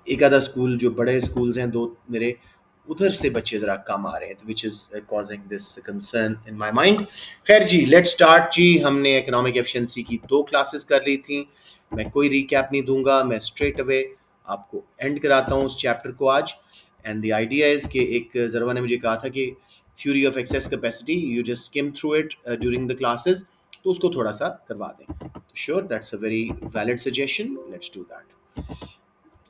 एक आधा स्कूल जो बड़े स्कूल्स हैं, दो मेरे, उधर से बच्चे ज़रा कम आ रहे हैं, which is causing this concern in my mind. खैर जी, लेट्स स्टार्ट जी। हमने इकोनॉमिक एफिशिएंसी की 2 क्लासेस कर ली थी। मैं कोई रिकैप नहीं दूंगा, मैं स्ट्रेट अवे आपको एंड कराता हूँ उस चैप्टर को आज। एंड द आइडिया इज़ कि एक ज़रवा ने मुझे कहा था कि theory of excess capacity you just skim through it during the classes, तो उसको थोड़ा सा करवा दें। Sure, that's a very valid suggestion, let's do that.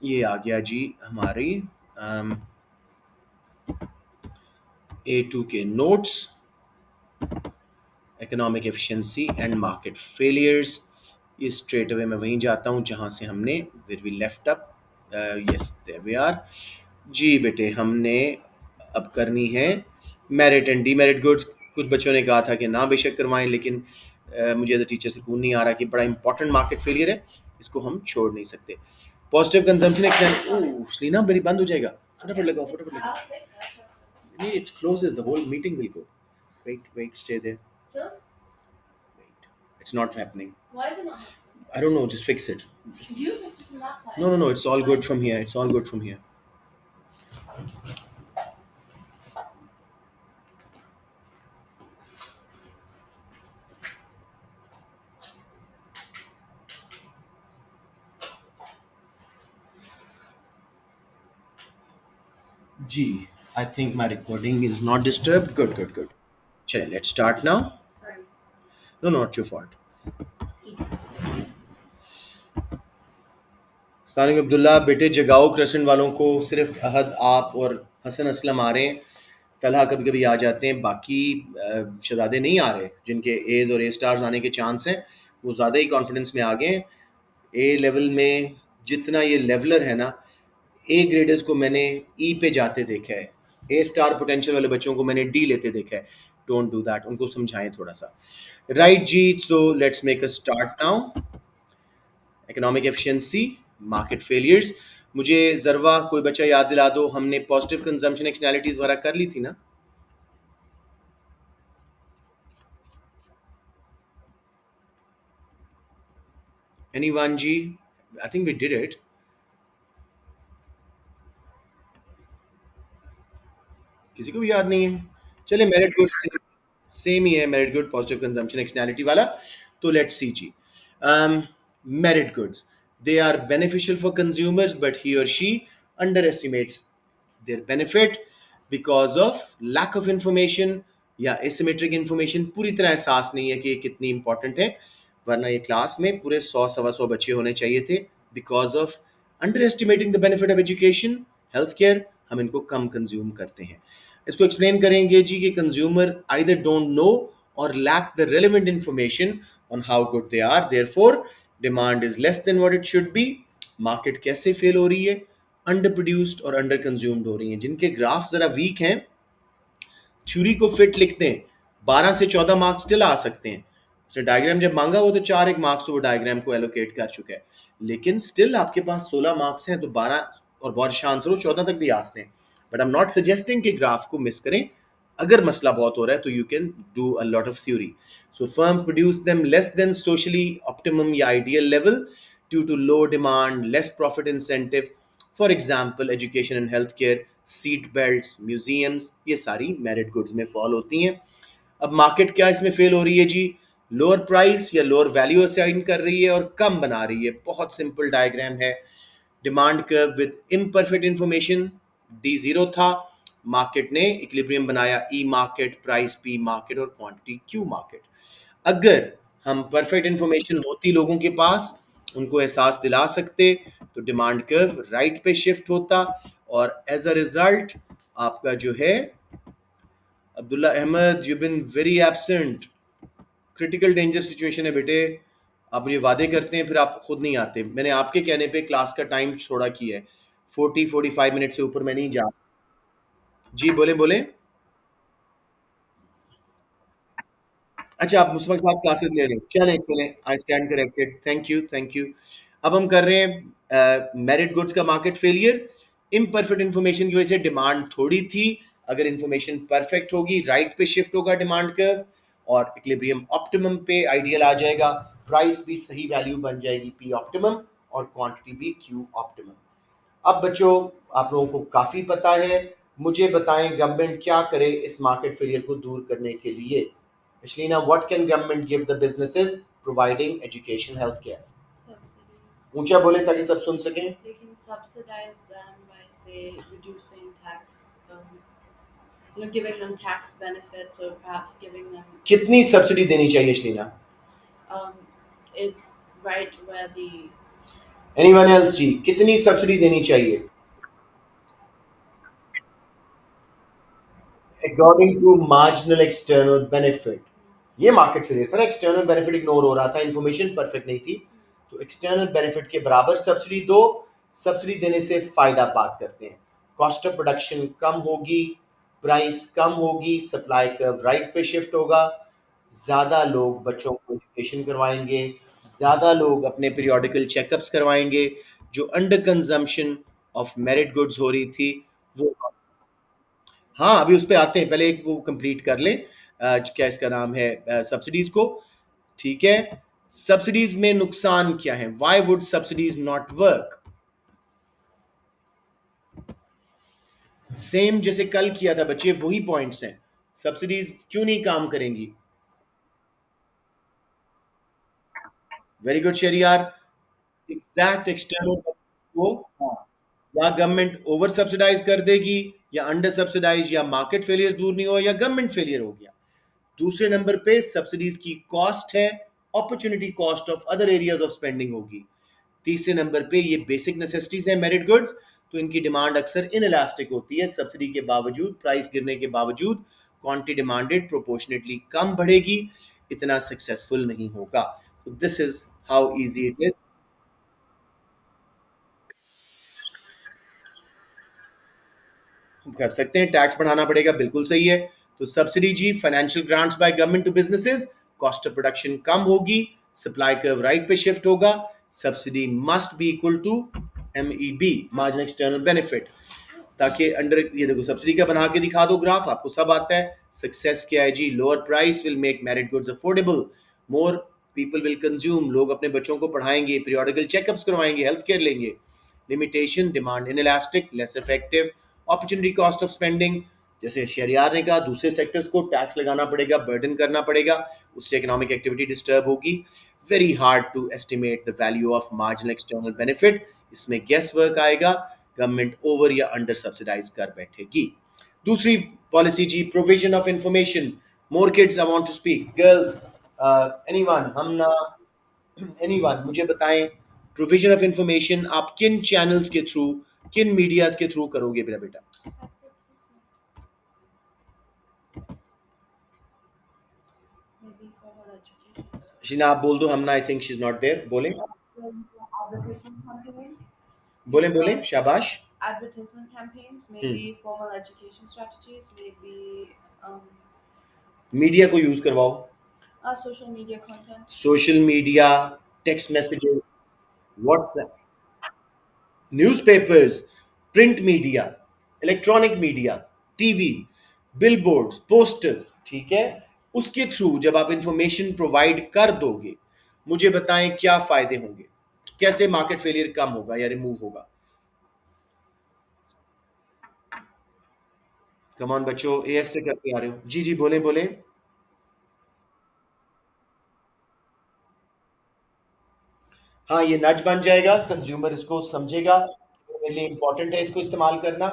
ये आ गया जी हमारी A2 के notes, economic efficiency and market failures. ये स्ट्रेट अवे मैं वहीं जाता हूँ जहाँ से हमने where we left up. Yes, there we are. जी बेटे, हमने अब करनी है मेरिट एंड डीमेरिट गुड्स। कुछ बच्चों ने कहा था कि ना बेशक करवाएं, लेकिन मुझे एज अ टीचर सुकून नहीं आ रहा कि बड़ा इंपॉर्टेंट मार्केट फेलियर है, इसको हम छोड़ नहीं सकते। पॉजिटिव कंजम्पशन एक्सटेंड, स्लीना मेरी बंद हो जाएगा, फटाफट लगाओ, फटाफट लगाओ। नहीं, it closes, the whole meeting will go. Wait, stay there. Wait, it's not happening. Why is it not happening? I don't know. Just fix it. You fix it from that side. No, no, no. It's all good from here. It's all good from here. G. I think my recording is not disturbed. Good, good, good. Chale, let's start now. Sorry. No, not your fault. Sanik Abdullah, बेटे जगाओ crescent वालों को। सिर्फ अहद, आप और हसन असलम आ रहे हैं। तलहा कभी कभी आ जाते हैं, बाकी शहजादे नहीं आ रहे। जिनके एज और ए स्टार्स आने के चांस हैं वो ज़्यादा ही कॉन्फिडेंस में आ गए हैं। ए लेवल में जितना ये लेवलर है ना, ए ग्रेडर्स को मैंने ई पे जाते देखा है, ए स्टार पोटेंशियल वाले बच्चों को मैंने डी लेते देखा है। डोंट डू दैट, उनको समझाएं थोड़ा सा। राइट जी, so let's make a start now. Economic efficiency, market failures. मुझे जरवा कोई बच्चा याद दिला दो, हमने पॉजिटिव कंजम्पशन एक्सटर्नैलिटीज वगैरह कर ली थी ना? एनीवन जी? I think we did it. किसी को भी याद नहीं है? चलिए, मेरिट गुड्स सेम ही है, merit good positive consumption externality वाला। तो लेट्स सी जी। Merit goods, they are beneficial for consumers, but he or she underestimates their benefit because of lack of information या asymmetric information। पूरी तरह एहसास नहीं है कि ये कितनी इंपॉर्टेंट है, वरना ये क्लास में पूरे 100 सवा 100 बच्चे होने चाहिए थे। Because of under estimating the benefit of education, health care, हम इनको कम कंज्यूम करते हैं। इसको एक्सप्लेन करेंगे जी कि कंज्यूमर आइदर डोंट नो और lack the relevant information on how good they are, therefore demand is less than what it should be. Market कैसे फेल हो रही है? अंडर प्रोड्यूस्ड और अंडर कंज्यूम्ड हो रही है। जिनके ग्राफ जरा वीक हैं, थ्योरी को फिट लिखते हैं, 12 से 14 मार्क्स स्टिल आ सकते हैं। उसने डायग्राम जब मांगा वो तो 4 एक मार्क्स तो वो डायग्राम को एलोकेट कर चुका है, लेकिन स्टिल आपके पास 16 मार्क्स हैं, तो 12 और बहुत आंसर हो 14 तक भी आ सकते हैं। But I am not suggesting कि ग्राफ को मिस करें। अगर मसला बहुत हो रहा है तो you can do a lot of theory. So firms produce them less than socially optimum या ideal level due to low demand, less profit incentive. For example education and health care, seat belts, museums, ये सारी merit goods में fall होती हैं। अब market क्या इसमें fail हो रही है जी? लोअर प्राइस या लोअर वैल्यू असाइन कर रही है और कम बना रही है। बहुत सिंपल डायग्राम है। Demand curve with imperfect information, D zero था, मार्केट ने इक्विलिब्रियम बनाया, ई मार्केट, प्राइस पी मार्केट और क्वांटिटी क्यू मार्केट। अगर हम परफेक्ट इंफॉर्मेशन होती लोगों के पास, उनको एहसास दिला सकते, तो डिमांड कर्व राइट पे शिफ्ट होता और एज अ रिजल्ट आपका जो है, Abdullah Ahmed, you been very absent. Critical danger situation है बेटे। आप मुझे वादे करते हैं फिर आप खुद नहीं आते। मैंने आपके कहने पे क्लास का टाइम थोड़ा किया है, 40-45 मिनट से ऊपर मैं नहीं जा। जी बोले बोले। अच्छा, आप मुस्बक साहब क्लासेस ले रहे हैं, चलें चलें, I stand corrected, thank you thank you. अब हम कर रहे हैं मेरिट गुड्स का मार्केट फेलियर। इम्परफेक्ट इंफॉर्मेशन की वजह से डिमांड थोड़ी थी। अगर इंफॉर्मेशन परफेक्ट होगी, राइट पे शिफ्ट होगा डिमांड कर्व और इक्विलिब्रियम ऑप्टिमम पे आइडियल आ जाएगा। प्राइस भी सही वैल्यू बन जाएगी, पी ऑप्टिमम, और क्वांटिटी भी क्यू ऑप्टिमम। अब बच्चों, आप लोगों को काफी पता है, मुझे बताएं गवर्नमेंट क्या करे इस मार्केट फेलियर को दूर करने के लिए। Shalina, what can government give the businesses providing education, healthcare? Subsidies. ऊंचा बोले ताकि सब सुन सकें। They can subsidize them by, say, reducing tax, giving them tax benefits or perhaps giving them. कितनी सब्सिडी देनी चाहिए शलीना? Um, it's right where the. Anyone else जी, कितनी subsidy देनी चाहिए? According to marginal external benefit. ये मार्केट फेलियर था ना, external benefit ignore हो रहा था, इंफॉर्मेशन परफेक्ट नहीं थी, तो एक्सटर्नल बेनिफिट के बराबर सब्सिडी दो। सब्सिडी देने से फायदा बात करते हैं, कॉस्ट ऑफ प्रोडक्शन कम होगी, प्राइस कम होगी, सप्लाई कर्व राइट पे शिफ्ट होगा, ज्यादा लोग बच्चों को एजुकेशन करवाएंगे, ज्यादा लोग अपने पीरियोडिकल चेकअप्स करवाएंगे, जो under consumption of merit goods हो रही थी वो। हाँ, अभी उस पे आते हैं, पहले एक वो कंप्लीट कर लें। क्या इसका नाम है, सब्सिडीज को। ठीक है, सब्सिडीज में नुकसान क्या है? Why would subsidies not work? Same जैसे कल किया था बच्चे, वही पॉइंट्स हैं। सब्सिडीज क्यों नहीं काम करेंगी? Very good Sheriyar. Exact external को, हाँ, या गवर्नमेंट ओवर सब्सिडाइज कर देगी, या अंडर सब्सिडाइज, या मार्केट फेलियर दूर नहीं हो, या गवर्नमेंट फेलियर हो गया। दूसरे नंबर पे सब्सिडीज की कॉस्ट है, opportunity cost of other areas of spending होगी। तीसरे नंबर पे ये बेसिक नेसेसिटीज है मेरिट गुड्स, तो इनकी डिमांड अक्सर इनइलास्टिक होती है, सब्सिडी के बावजूद, प्राइस गिरने के बावजूद क्वांटिटी डिमांडेड प्रोपोर्शनेटली कम बढ़ेगी, इतना सक्सेसफुल नहीं होगा। तो this is how easy it is. कर सकते हैं, टैक्स बढ़ाना पड़ेगा, बिल्कुल सही है। तो सब्सिडी जी, financial grants by government to businesses, cost of production कम होगी, सप्लाई कर्व राइट पे शिफ्ट होगा, subsidy must be equal to MEB, marginal external benefit. ताकि अंडर, ये देखो सब्सिडी का बना के दिखा दो ग्राफ, आपको सब आता है। सक्सेस क्या है जी? Lower price will make merit goods affordable, more people will consume, लोग अपने बच्चों को पढ़ाएंगे, पीरियोडिकल चेकअप्स करवाएंगे, हेल्थ केयर लेंगे। Limitation, demand inelastic, less effective, opportunity cost of spending, जैसे शहरियार ने कहा, दूसरे सेक्टर्स को टैक्स लगाना पड़ेगा, बर्डन करना पड़ेगा, उससे इकोनॉमिक एक्टिविटी डिस्टर्ब होगी। Very hard to estimate the value of marginal external benefit, इसमें गेस वर्क आएगा, गवर्नमेंट ओवर या अंडर सब्सिडाइज कर बैठेगी। दूसरी पॉलिसी जी, provision of information. More kids, I want to speak, girls, anyone, हम ना, एनीवन मुझे बताएं, प्रोविजन ऑफ इंफॉर्मेशन आप किन चैनल्स के थ्रू, किन मीडियाज के थ्रू करोगे मेरा बेटा? शीना आप बोल दो, Hamna I think she is not there, बोलें। बोलें बोलें, शाबाश। Advertisement campaigns, maybe formal education strategies, maybe media को यूज करवाओ, social media content, social media, text messages, WhatsApp, newspapers, print media, electronic media, TV, billboards, posters. ठीक है, उसके through जब आप इंफॉर्मेशन प्रोवाइड कर दोगे, मुझे बताएं क्या फायदे होंगे, कैसे मार्केट फेलियर कम होगा या रिमूव होगा? कमान बच्चों, एएस से करके आ रहे हो जी, जी बोलें बोलें। हाँ, ये नज बन जाएगा, कंज्यूमर इसको समझेगा, मेरे लिए इंपॉर्टेंट है इसको इस्तेमाल करना।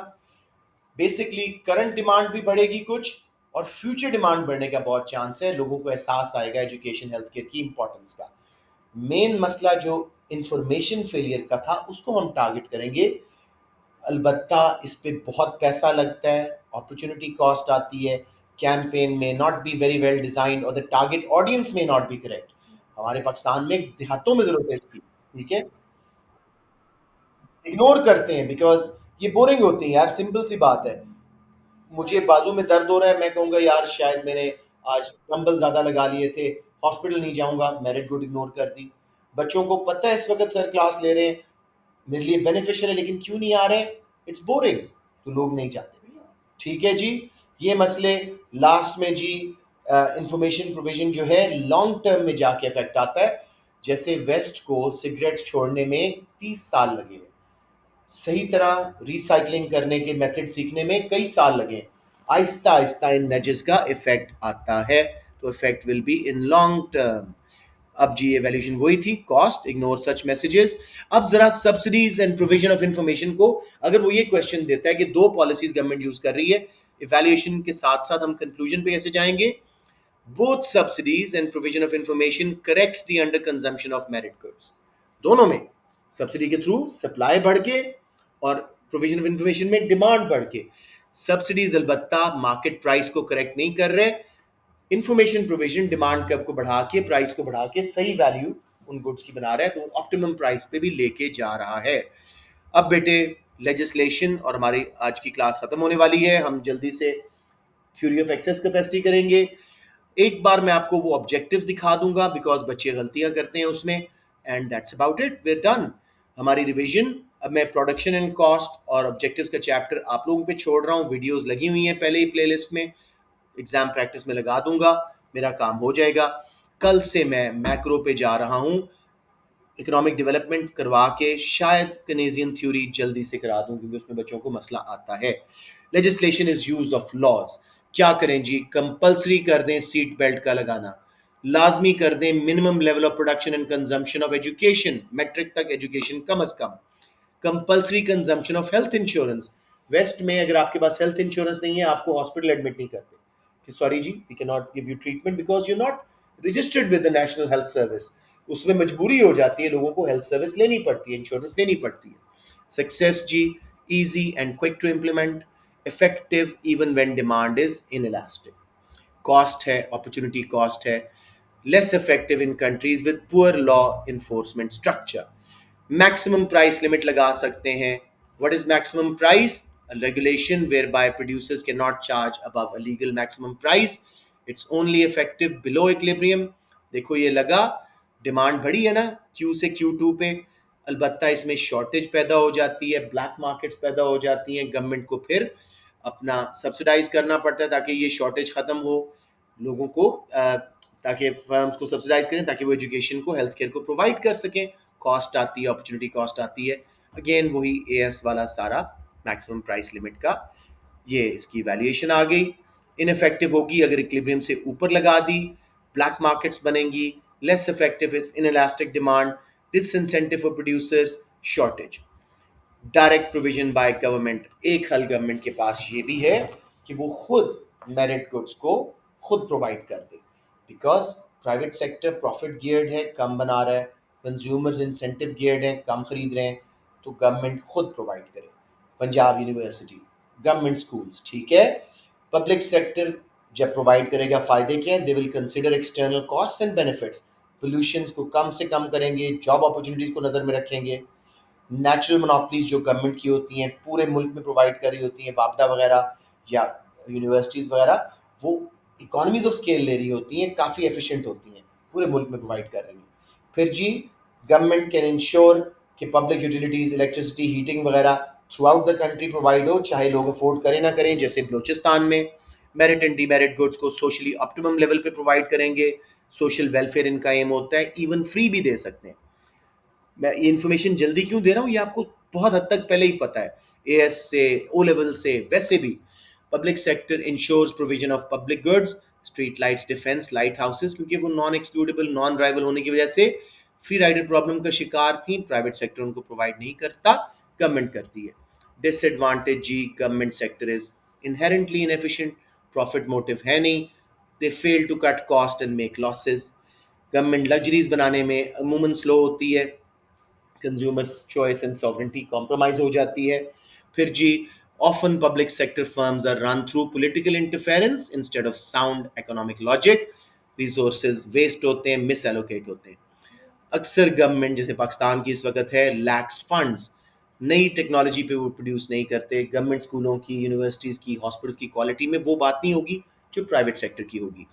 बेसिकली करंट डिमांड भी बढ़ेगी कुछ, और फ्यूचर डिमांड बढ़ने का बहुत चांस है, लोगों को एहसास आएगा एजुकेशन हेल्थ केयर की इंपॉर्टेंस का। मेन मसला जो इंफॉर्मेशन फेलियर का था, उसको हम टारगेट करेंगे। अलबत्ता इस पे बहुत पैसा लगता है, अपॉर्चुनिटी कॉस्ट आती है, कैंपेन में not be very well designed, और द टारगेट ऑडियंस में नॉट बी करेक्ट। हमारे पाकिस्तान में देहातों में जरूरत है इसकी। ठीक है, इग्नोर करते हैं बिकॉज ये बोरिंग होती है यार, सिंपल सी बात है। मुझे बाजू में दर्द हो रहा है, मैं कहूंगा यार शायद मैंने आज डंबल ज्यादा लगा लिए थे, हॉस्पिटल नहीं जाऊंगा, मेरिट गुड इग्नोर कर दी। बच्चों को पता है इस वक्त सर क्लास ले रहे हैं, मेरे लिए बेनिफिशियल है, लेकिन क्यों नहीं आ रहे? इट्स बोरिंग, तो लोग नहीं जाते। ठीक है जी, ये मसले लास्ट में जी, इंफॉर्मेशन प्रोविजन जो है लॉन्ग टर्म में जाके इफेक्ट आता है। जैसे वेस्ट को सिगरेट्स छोड़ने में 30 साल लगे हैं, सही तरह रिसाइकलिंग करने के मेथड सीखने में कई साल लगे। आहिस्ता आहिस्ता इन नजेस का इफेक्ट आता है, तो effect will be in long term. अब जी एवैल्यूएशन वही थी, कॉस्ट, इग्नोर सच मैसेजेस। अब जरा subsidies and provision of information को, अगर वो ये क्वेश्चन देता है कि दो पॉलिसीज गवर्नमेंट यूज कर रही है, इवैल्यूएशन के साथ साथ हम कंक्लूजन पे कैसे जाएंगे? Both subsidies and provision of information corrects the under consumption of merit goods. दोनों में सब्सिडी के थ्रू सप्लाई बढ़ के और प्रोविजन ऑफ इंफॉर्मेशन में डिमांड बढ़ के। सब्सिडीज अलबत्ता मार्केट प्राइस को करेक्ट नहीं कर रहे, इंफॉर्मेशन प्रोविजन डिमांड कर्व को बढ़ा के, प्राइस को बढ़ा के सही वैल्यू उन गुड्स की बना रहा है, तो ऑप्टिमम प्राइस पे भी लेके जा रहा है। अब बेटे लेजिस्लेशन, और हमारी आज की क्लास खत्म होने वाली है, हम जल्दी से थ्योरी ऑफ एक्सेस कैपेसिटी करेंगे। एक बार मैं आपको वो ऑब्जेक्टिव्स दिखा दूंगा, बिकॉज बच्चे गलतियां करते हैं उसमें, and that's about it, we done हमारी रिवीजन। अब मैं प्रोडक्शन एंड कॉस्ट और ऑब्जेक्टिव्स का चैप्टर आप लोगों पे छोड़ रहा हूँ, वीडियोस लगी हुई हैं पहले ही प्लेलिस्ट में, एग्जाम प्रैक्टिस में लगा दूंगा, मेरा काम हो जाएगा। कल से मैं मैक्रो पे जा रहा हूँ, इकोनॉमिक डेवलपमेंट करवा के शायद कनेजियन थ्योरी जल्दी से करा दूं, क्योंकि उसमें बच्चों को मसला आता है। Legislation is use of laws. क्या करें जी? कंपल्सरी कर दें सीट बेल्ट का लगाना, लाजमी कर दें minimum level of production and consumption of education, matric तक एजुकेशन कम अज कम, compulsory consumption of health insurance. West में अगर आपके पास हेल्थ इंश्योरेंस नहीं है, आपको हॉस्पिटल एडमिट नहीं करते कि सॉरी जी, we can not give you treatment because you not registered with the national health service. उसमें मजबूरी हो जाती है, लोगों को हेल्थ सर्विस लेनी पड़ती है, इंश्योरेंस लेनी पड़ती है। सक्सेस जी, easy and quick to implement, effective even when demand is inelastic. Cost है, अपॉर्चुनिटी कॉस्ट है, less effective in countries with poor law enforcement structure. Maximum price limit लगा सकते हैं। What is maximum price? Regulation whereby producers can not charge above a legal maximum price, it's only effective below equilibrium. देखो ये लगा, demand बढ़ी है ना Q से Q2 पे, अलबत्ता इसमें शॉर्टेज पैदा हो जाती है, ब्लैक मार्केट्स पैदा हो जाती हैं, गवर्नमेंट को फिर अपना सब्सिडाइज करना पड़ता है ताकि ये शॉर्टेज खत्म हो, लोगों को ताकि फर्म्स को सब्सिडाइज करें ताकि वो एजुकेशन को, हेल्थ केयर को प्रोवाइड कर सकें। कॉस्ट आती है, अपॉर्चुनिटी कॉस्ट आती है, अगेन वही एएस वाला सारा मैक्सिमम प्राइस लिमिट का, ये इसकी वैल्यूएशन आ गई। इनफेक्टिव होगी अगर इक्विलिब्रियम से ऊपर लगा दी, ब्लैक मार्केट्स बनेंगी, less effective in elastic demand, disincentive for producers, shortage. Direct provision by government, एक हल गवर्नमेंट के पास ये भी है कि वो खुद मेरिट गुड्स को खुद प्रोवाइड कर दे, because private sector profit geared है, कम बना रहा है, कंज्यूमर्स इंसेंटिव गियर्ड है, कम खरीद रहे हैं, तो गवर्नमेंट खुद प्रोवाइड करे। पंजाब यूनिवर्सिटी, गवर्नमेंट स्कूल्स, ठीक है। पब्लिक सेक्टर जब प्रोवाइड करेगा, फायदे क्या है? They will consider external cost and benefits, pollution को कम से कम करेंगे, जॉब अपॉर्चुनिटीज को नजर में रखेंगे। नेचुरल मोनोपलीज जो गवर्नमेंट की होती हैं, पूरे मुल्क में प्रोवाइड कर रही होती हैं, वापडा वगैरह या यूनिवर्सिटीज़ वगैरह, वो इकोनॉमीज ऑफ स्केल ले रही होती हैं, काफ़ी एफिशिएंट होती हैं, पूरे मुल्क में प्रोवाइड कर रही हैं। फिर जी, गवर्नमेंट कैन इंश्योर कि पब्लिक यूटिलिटीज़, इलेक्ट्रिसिटी, हीटिंग वगैरह through out the country provide हो, चाहे लोग अफोर्ड करें ना करें। जैसे बलोचिस्तान में मेरिट एंड डीमेरिट गुड्स को सोशली ऑप्टिमम लेवल पे प्रोवाइड करेंगे, सोशल वेलफेयर इनका एम होता है, इवन फ्री भी दे सकते हैं। मैं ये इन्फॉर्मेशन जल्दी क्यों दे रहा हूँ, ये आपको बहुत हद तक पहले ही पता है, एएस से, ओ लेवल से, वैसे भी। Public sector insures provision of public goods, street lights, defence, light houses, क्योंकि वो नॉन एक्सक्लूडेबल, नॉन ड्राइवेबल होने की वजह से फ्री राइडर प्रॉब्लम का शिकार थी, प्राइवेट सेक्टर उनको प्रोवाइड नहीं करता, गवर्नमेंट करती है। डिसएडवांटेज जी, government sector is inherently inefficient, profit motive है नहीं, they fail to cut cost and make losses. Government luxuries बनाने में अमूमन स्लो होती है, consumers choice and sovereignty compromise हो जाती है। फिर जी, often public sector firms are run through political interference instead of sound economic logic, resources waste होते हैं, misallocate होते हैं। अक्सर गवर्नमेंट, जैसे पाकिस्तान की इस वक्त है, लैक्स फंड्स, नई टेक्नोलॉजी पे वो प्रोड्यूस नहीं करते। गवर्नमेंट स्कूलों की, यूनिवर्सिटीज़ की, हॉस्पिटल्स की क्वालिटी में वो बात नहीं होगी जो प्राइवेट सेक्टर की होगी।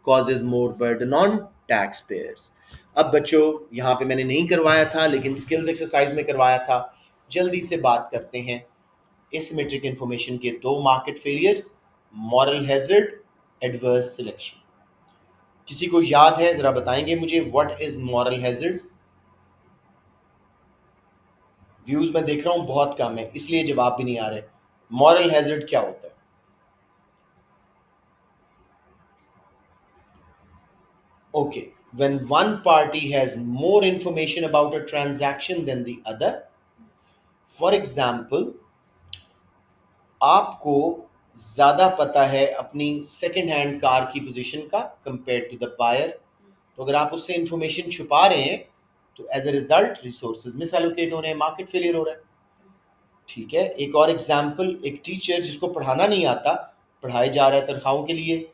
causes more burden on taxpayers। अब बच्चों, यहाँ पे मैंने नहीं करवाया था लेकिन स्किल्स एक्सरसाइज में करवाया था, जल्दी से बात करते हैं। एसिमेट्रिक इंफॉर्मेशन के दो market failures, moral hazard, adverse selection. किसी को याद है? जरा बताएंगे मुझे, what is moral hazard? Views मैं देख रहा हूँ बहुत कम है, इसलिए जवाब भी नहीं आ रहे। मॉरल हैजर्ड क्या होता है? Okay, when one party has more information about a transaction than the other, for example, आपको ज्यादा पता है अपनी सेकंड हैंड कार की पोजीशन का कंपेयर टू द बायर, तो अगर आप उससे इंफॉर्मेशन छुपा रहे हैं तो as a result resources misallocate हो रहे हैं, मार्केट फेलियर हो रहा है। ठीक है, एक और एग्जांपल, एक टीचर जिसको पढ़ाना नहीं आता, पढ़ाए जा रहा है तनख्वाहों के लिए,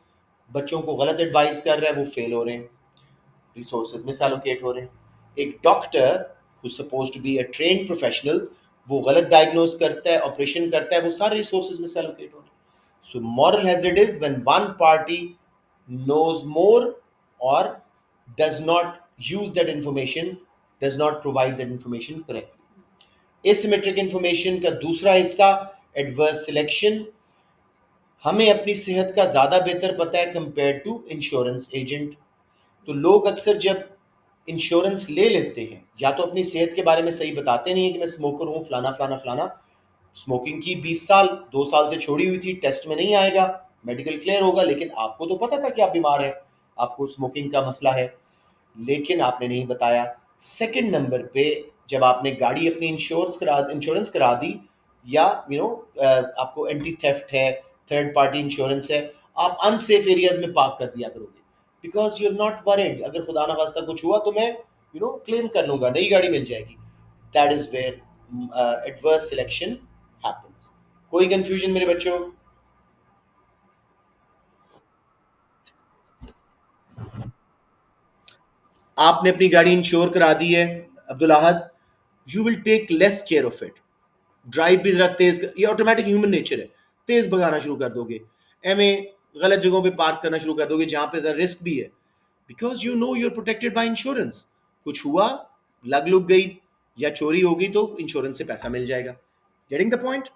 बच्चों को गलत एडवाइस कर रहा है, वो फेल हो रहे हैं, रिसोर्सेज मिस एलोकेट हो रहे हैं। एक doctor who suppose to be a trained professional, वो गलत डायग्नोज करता है, ऑपरेशन करता है, वो सारे रिसोर्सेज मिस एलोकेट हो रहे हैं। So moral hazard is when one party knows more or does not use that information, does not provide that information correctly. Asymmetric information का दूसरा हिस्सा adverse selection, हमें अपनी सेहत का ज्यादा बेहतर पता है कंपेयर टू इंश्योरेंस एजेंट। तो लोग अक्सर जब इंश्योरेंस ले लेते हैं, या तो अपनी सेहत के बारे में सही बताते नहीं है कि मैं स्मोकर हूं, फलाना फलाना फलाना, स्मोकिंग की 20 साल, 2 साल से छोड़ी हुई थी, टेस्ट में नहीं आएगा, मेडिकल क्लियर होगा, लेकिन आपको तो पता था कि आप बीमार हैं, आपको स्मोकिंग का मसला है, लेकिन आपने नहीं बताया। सेकंड नंबर पे, जब आपने गाड़ी अपनी इंश्योरेंस करा दी, या आपको एंटी थेफ्ट है, थर्ड पार्टी इंश्योरेंस है, आप अनसेफ एरियाज में पार्क कर दिया करोगे, because you are not worried, अगर खुदा ना खास्ता कुछ हुआ तो मैं क्लेम कर लूंगा, नई गाड़ी मिल जाएगी। That is where adverse selection happens. कोई कंफ्यूजन मेरे बच्चों? आपने अपनी गाड़ी इंश्योर करा दी है Abdul Ahad, you will take less care of it, drive भी जरा तेज, ये ऑटोमेटिक ह्यूमन नेचर है, तेज भगाना शुरू कर दोगे, एमे गलत जगहों पे पार्क करना शुरू कर दोगे जहां पे जरा रिस्क भी है, because you know you are protected by insurance. कुछ हुआ, लग लुक गई या चोरी हो गई तो इंश्योरेंस से पैसा मिल जाएगा। Getting the point?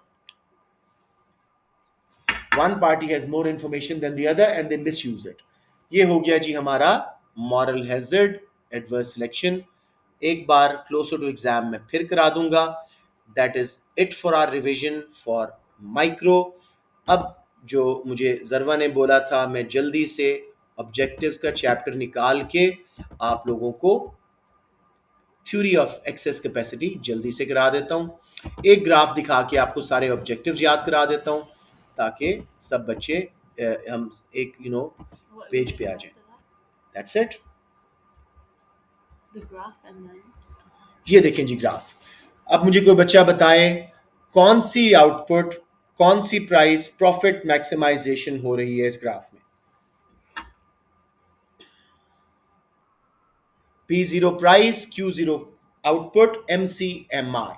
One party has more information than the other and they misuse it. ये हो गया जी हमारा मॉरल हैजर्ड, एडवर्स सिलेक्शन। एक बार क्लोजर टू एग्जाम में फिर करा दूंगा। That is it for our revision for micro. अब जो मुझे जरवा ने बोला था, मैं जल्दी से ऑब्जेक्टिव्स का चैप्टर निकाल के आप लोगों को थ्योरी ऑफ एक्सेस कैपेसिटी जल्दी से करा देता हूं। एक ग्राफ दिखा के आपको सारे ऑब्जेक्टिव्स याद करा देता हूं, ताकि सब बच्चे हम एक पेज पे आ जाएं। That's it. ये देखें जी ग्राफ। अब मुझे कोई बच्चा बताए कौन सी आउटपुट, कौन सी प्राइस प्रॉफिट मैक्सिमाइजेशन हो रही है इस ग्राफ में। P0 price, Q0 output, MCMR।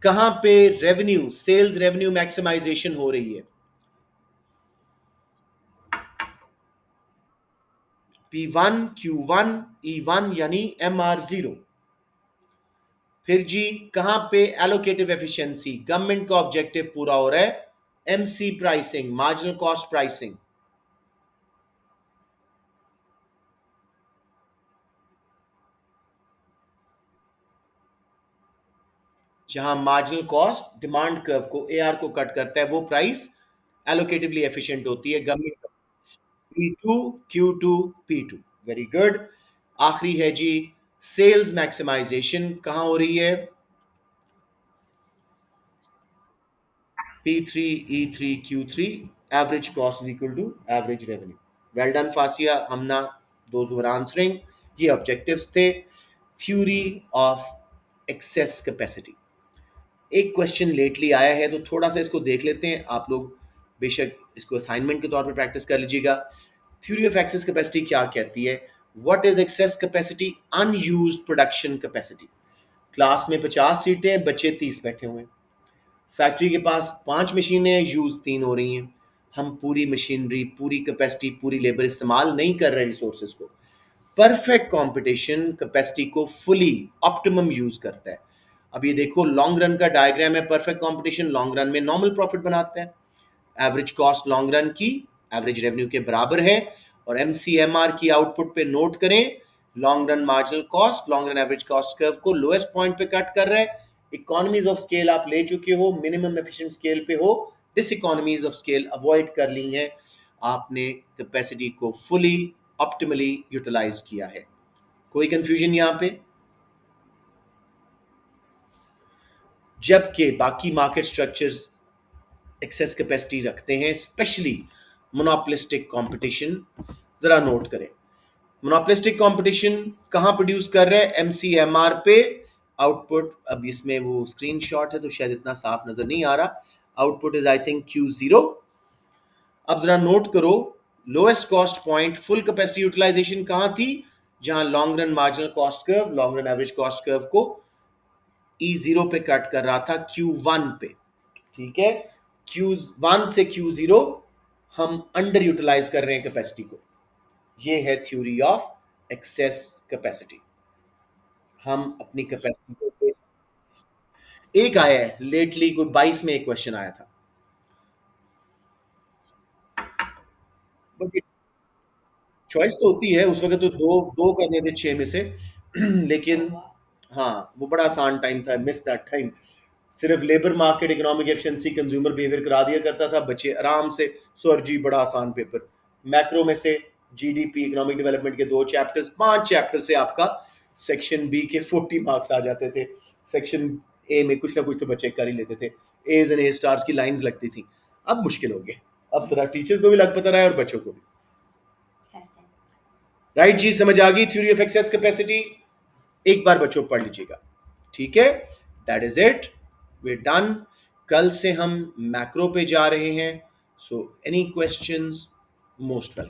कहां पे रेवेन्यू, सेल्स रेवेन्यू मैक्सिमाइजेशन हो रही है? P1, Q1, E1 यानी MR0। फिर जी कहां पे एलोकेटिव एफिशिएंसी, गवर्नमेंट का ऑब्जेक्टिव पूरा हो रहा है, MC pricing, marginal cost pricing. जहां मार्जिनल कॉस्ट डिमांड कर्व को, AR को कट करता है, वो प्राइस एलोकेटिवली एफिशिएंट होती है government. P2, Q2, P2। Very good. आखिरी है जी सेल्स मैक्सिमाइजेशन, कहां हो रही है? P3, E3, Q3, average cost is equal to average revenue. Well done, Fasia, Hamna, those who were answering. ये objectives थे। Theory of excess capacity। एक question lately आया है तो थोड़ा सा इसको देख लेते हैं, आप लोग बेशक इसको असाइनमेंट के तौर पे प्रैक्टिस कर लीजिएगा। थ्योरी ऑफ एक्सेस कैपेसिटी क्या कहती है? What is access capacity? Unused production capacity. Class में 50 सीटें, बच्चे 30 बैठे हुए हैं, फैक्ट्री के पास 5 मशीनें, यूज 3 हो रही हैं, हम पूरी मशीनरी, पूरी कैपेसिटी, पूरी लेबर इस्तेमाल नहीं कर रहे रिसोर्सेज को। परफेक्ट कंपटीशन कैपेसिटी को फुली ऑप्टिमम यूज करता है। अब ये देखो लॉन्ग रन का डायग्राम है, परफेक्ट कंपटीशन लॉन्ग रन में नॉर्मल प्रॉफिट बनाता है, एवरेज कॉस्ट लॉन्ग रन की एवरेज रेवेन्यू के बराबर है, और एमसीएमआर की आउटपुट पे नोट करें long run marginal cost, long run average cost curve को लोएस्ट पॉइंट पे कट कर रहा है। इकोनॉमीज ऑफ स्केल आप ले चुके हो, मिनिमम एफिशिएंट स्केल पे हो, diseconomies of scale avoid कर ली हैं, आपने कैपेसिटी को फुली ऑप्टिमली यूटिलाइज किया है। कोई कंफ्यूजन यहां पे? जबकि बाकी मार्केट स्ट्रक्चर्स एक्सेस कैपेसिटी रखते हैं, स्पेशली मोनोपोलिस्टिक कंपटीशन। जरा नोट करें, मोनोपोलिस्टिक कंपटीशन कहां प्रोड्यूस कर रहे हैं? एमसीएमआर पे आउटपुट। अब इसमें वो स्क्रीनशॉट है तो शायद इतना साफ नजर नहीं आ रहा। Output is I think Q0। अब जरा नोट करो, lowest cost point full capacity utilisation कहां थी? जहां long run marginal cost curve, long run average cost curve को E0 पे कट कर रहा था, Q1 पे। ठीक है, Q1 से Q0 हम अंडर यूटिलाइज कर रहे हैं कैपेसिटी को। ये है थ्योरी ऑफ एक्सेस कैपेसिटी। हम अपनी कैपेसिटी को, एक आया है लेटली, कोई 22 में एक क्वेश्चन आया था, बट चॉइस तो होती है। उस वक्त तो दो दो करने थे 6 में से लेकिन हाँ, वो बड़ा आसान टाइम था, मिस दैट टाइम। सिर्फ labour market, economic efficiency, consumer behaviour करा दिया करता था, बच्चे आराम से। सर जी बड़ा आसान पेपर। मैक्रो में से जीडीपी, इकोनॉमिक डेवलपमेंट के 2 चैप्टर्स, 5 चैप्टर से आपका सेक्शन बी के 40 मार्क्स आ जाते थे। सेक्शन ए में कुछ ना कुछ तो बच्चे कर ही लेते थे। एज एंड ए स्टार्स की लाइंस लगती थी। अब मुश्किल हो गया, अब जरा टीचर्स को भी लग पता रहा है और बच्चों को भी। राइट जी, समझ आ गई थ्योरी ऑफ एक्सेस कैपेसिटी? एक बार बच्चों पढ़ लीजिएगा, ठीक है? That is it, way done. कल से हम मैक्रो पे जा रहे हैं। So any questions, most welcome.